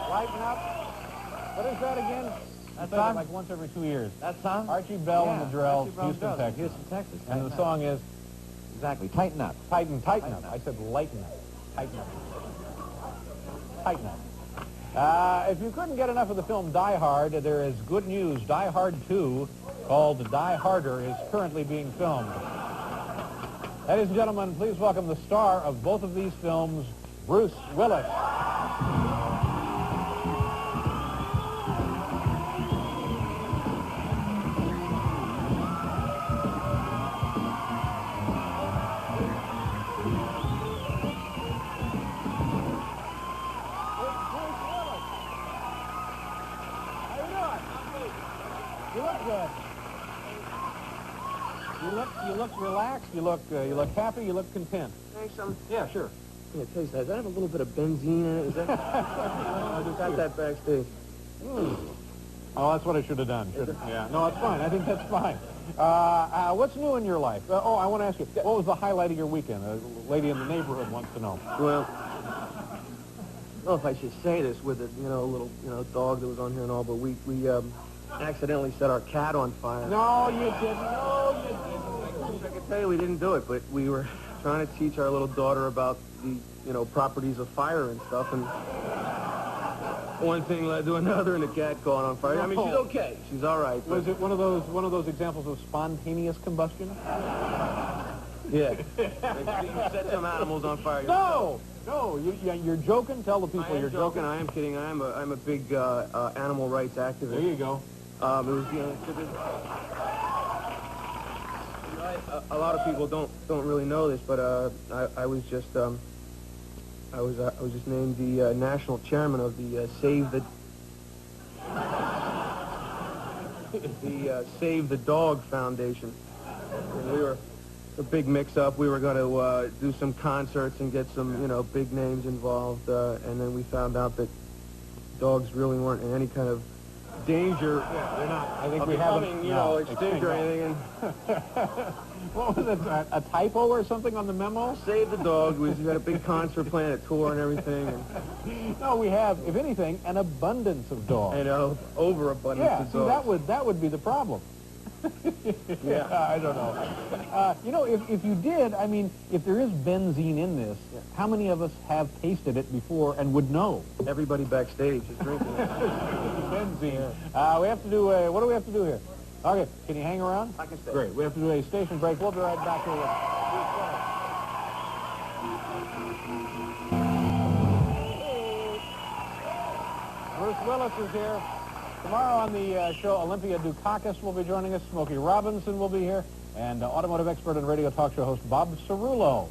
Lighten up. What is that again? That's song? like once every 2 years. That song? Archie Bell and the Drells, Archie Bell and Houston, the Drells, Texas. Houston, Texas. And the Tighten song is Exactly. Tighten up. Tighten Tighten Up. Up. I said lighten up. Tighten up. Tighten up. If you couldn't get enough of the film Die Hard, there is good news. Die Hard 2, called Die Harder, is currently being filmed. Ladies and gentlemen, please welcome the star of both of these films, Bruce Willis. You look good. You look relaxed. You look happy. You look content. Hey, some. Yeah, sure. Yeah, taste that. Does that have a little bit of benzene in it? Is that? I just got that backstage. Oh, that's what I should have done. Yeah. No, it's fine. I think that's fine. What's new in your life? I want to ask you. What was the highlight of your weekend? A lady in the neighborhood wants to know. Well, I don't know if I should say this with a little dog that was on here and all, but we accidentally set our cat on fire. No, you didn't. No, you didn't. I can tell you we didn't do it, but we were trying to teach our little daughter about the properties of fire and stuff, and one thing led to another, and the cat caught on fire. I mean, she's okay. She's all right. Was it one of those examples of spontaneous combustion? Yeah. You set some animals on fire. No, you're joking. Tell the people you're joking. I am kidding. I'm a big animal rights activist. There you go. It was, a lot of people don't really know this, but I was just named the national chairman of the Save the Dog Foundation. And we were a big mix-up. We were going to do some concerts and get some big names involved, and then we found out that dogs really weren't in any kind of danger. Yeah, they're not. I think of we becoming, haven't. extinct or anything. What was it? A typo or something on the memo? Save the dog. We had a big concert plan, a tour and everything. And, no, we have, if anything, an abundance of dogs. Overabundance of dogs. See, that would be the problem. Yeah. I don't know. If you did, I mean, if there is benzene in this, how many of us have tasted it before and would know? Everybody backstage is drinking it. Benzene. We have to do what do we have to do here? Okay, can you hang around? I can stay. Great. We have to do a station break. We'll be right back here with Bruce Willis is here. Tomorrow on the show, Olympia Dukakis will be joining us. Smokey Robinson will be here. And automotive expert and radio talk show host Bob Cerullo.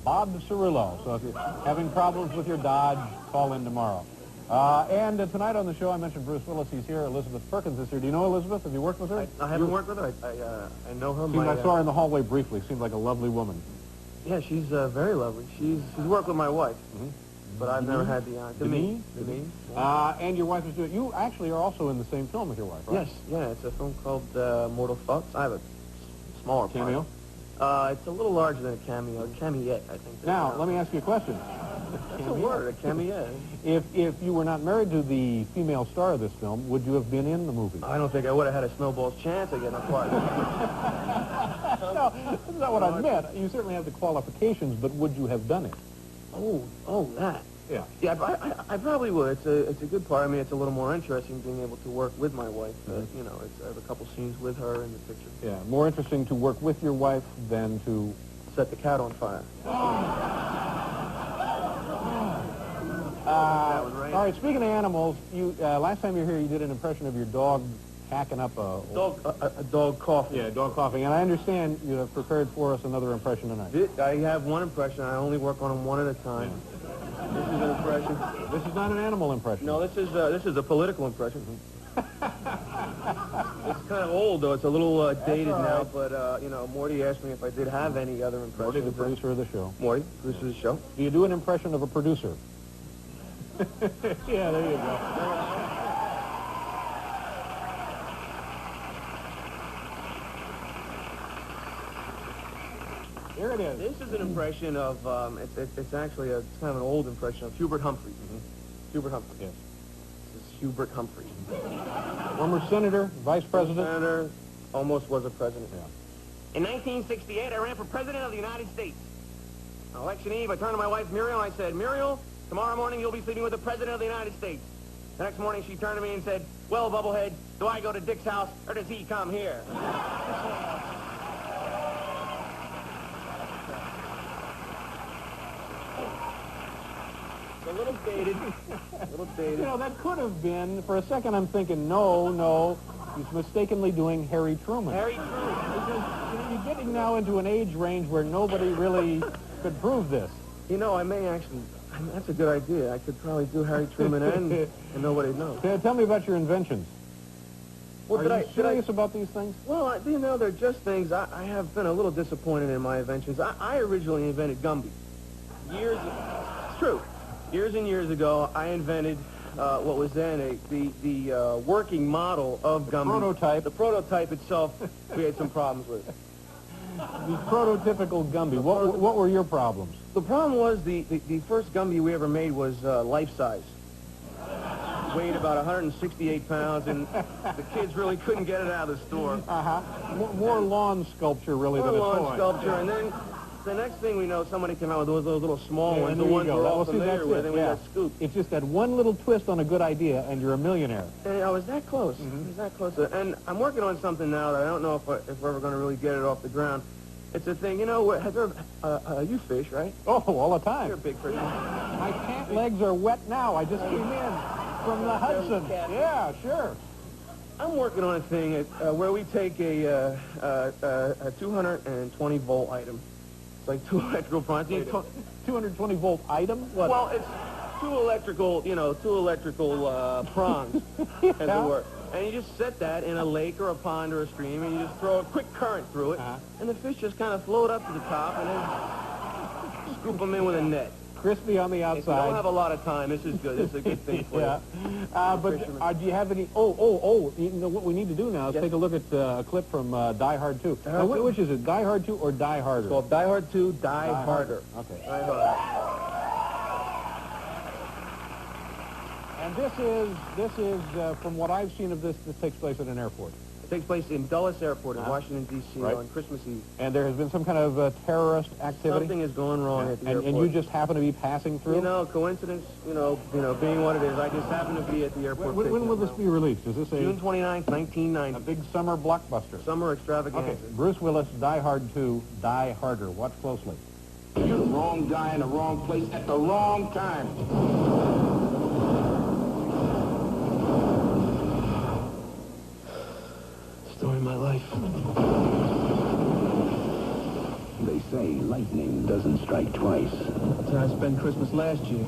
So if you're having problems with your Dodge, call in tomorrow. And tonight on the show, I mentioned Bruce Willis. He's here. Elizabeth Perkins is here. Do you know Elizabeth? Have you worked with her? I haven't worked with her. I know her. I saw her in the hallway briefly. Seemed like a lovely woman. Yeah, she's very lovely. She's worked with my wife. But I've never had the honor. Demi? And your wife is doing. You actually are also in the same film with your wife, right? Yes. Yeah, it's a film called Mortal Fucks. I have a smaller cameo. It's a little larger than a cameo. A cameo, I think. Now, let me ask you a question. That's a word, a cameo. If you were not married to the female star of this film, would you have been in the movie? I don't think I would have had a snowball's chance of getting a part. No, that's not what I meant. You certainly have the qualifications, but would you have done it? Oh, that. Yeah. Yeah, I probably would. It's a good part. I mean, it's a little more interesting being able to work with my wife. I have a couple scenes with her in the picture. Yeah, more interesting to work with your wife than to set the cat on fire. All right, speaking of animals, you last time you were here, you did an impression of your dog hacking up a dog coughing. Yeah, dog coughing. And I understand you have prepared for us another impression tonight. I have one impression. I only work on them one at a time. Yeah. This is an impression. This is not an animal impression. No, this is a political impression. It's kind of old, though. It's a little dated now, but, Morty asked me if I did have any other impressions. Morty, the producer of the show. Morty, producer of the show. Do you do an impression of a producer? Yeah, there you go. Here it is. This is an impression of, it's actually it's kind of an old impression of Hubert Humphrey. Hubert Humphrey. Yes. This is Hubert Humphrey. Former senator, vice president. Senator, almost was a president. Yeah. In 1968, I ran for president of the United States. On election eve, I turned to my wife, Muriel, and I said, Muriel, tomorrow morning you'll be sleeping with the president of the United States. The next morning, she turned to me and said, well, Bubblehead, do I go to Dick's house, or does he come here? A little dated. A little dated. You know, that could have been, for a second I'm thinking, no, he's mistakenly doing Harry Truman. Harry Truman. Because you're getting now into an age range where nobody really could prove this. You know, I may actually, that's a good idea. I could probably do Harry Truman and nobody knows. Tell me about your inventions. Well, Are you serious about these things? Well, you know, they're just things. I have been a little disappointed in my inventions. I originally invented Gumby. It's true. Years and years ago, I invented what was then the working model of Gumby. Prototype. The prototype itself, we had some problems with. The prototypical Gumby. What were your problems? The problem was the first Gumby we ever made was life-size. Weighed about 168 pounds, and the kids really couldn't get it out of the store. More lawn sculpture, really, than a toy. Lawn sculpture, and then the next thing we know, somebody came out with those little small ones, and the there you ones go. we're all Well, see, familiar that's with, it, and we yeah. got scooped. It's just that one little twist on a good idea, and you're a millionaire. And I was that close. I was that close. And I'm working on something now that I don't know if we're ever going to really get it off the ground. It's a thing, you know, have you ever, you fish, right? Oh, all the time. You're a big fish. My pant legs are wet now. I just came in from the Hudson. Yeah, sure. I'm working on a thing where we take a 220-volt item. It's like 2 electrical prongs. 220-volt item? What? Well, it's two electrical prongs, as it were. And you just set that in a lake or a pond or a stream, and you just throw a quick current through it, and the fish just kind of float up to the top, and then scoop them in with a net. Crispy on the If you don't outside. have a lot of time, this is good. This is a good thing for Yeah. you. But do you have any... Oh, you know what we need to do now is Yes. take a look at a clip from Die Hard 2. Die Hard 2? Which is it, Die Hard 2 or Die Harder? It's called Die Hard 2, Die Harder. Okay. Die Harder. And this is from what I've seen of this takes place at an airport. It takes place in Dulles Airport in Washington, D.C. Right. on Christmas Eve. And there has been some kind of terrorist activity? Something is going wrong at the airport. And you just happen to be passing through? You know, coincidence, you know, being what it is, I just happen to be at the airport. When will this be released? Is this June 29th, 1990. a big summer blockbuster? Summer extravaganza. Okay, Bruce Willis, Die Hard 2, Die Harder. Watch closely. You're the wrong guy in the wrong place at the wrong time. Story of my life. They say lightning doesn't strike twice. That's how I spent Christmas last year.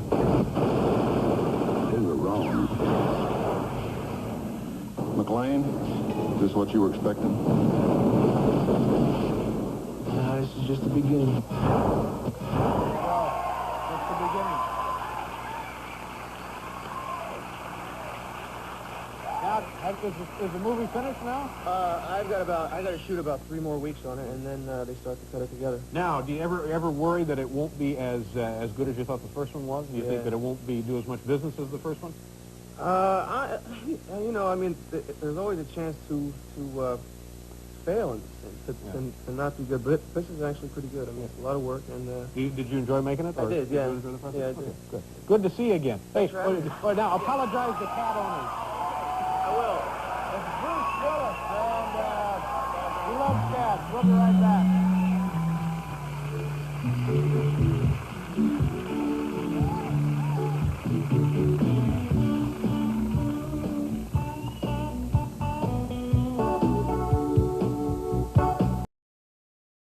They were wrong. McLean, is this what you were expecting? Nah, this is just the beginning. That's the beginning. Now, is the movie finished now? I got to shoot about 3 more weeks on it, and then they start to cut it together. Now, do you ever worry that it won't be as good as you thought the first one was? Do you think that it won't do as much business as the first one? You know, I mean, there's always a chance to fail and to not be good, but this is actually pretty good. I mean, it's a lot of work, and Did you enjoy making it? I did, yeah. Did you enjoy the process? Yeah, I did. Okay, good. Good to see you again. Hey, Thanks for having me. now apologize to cat owners. I will. It's Bruce Willis, and he loves cats. We'll be right back.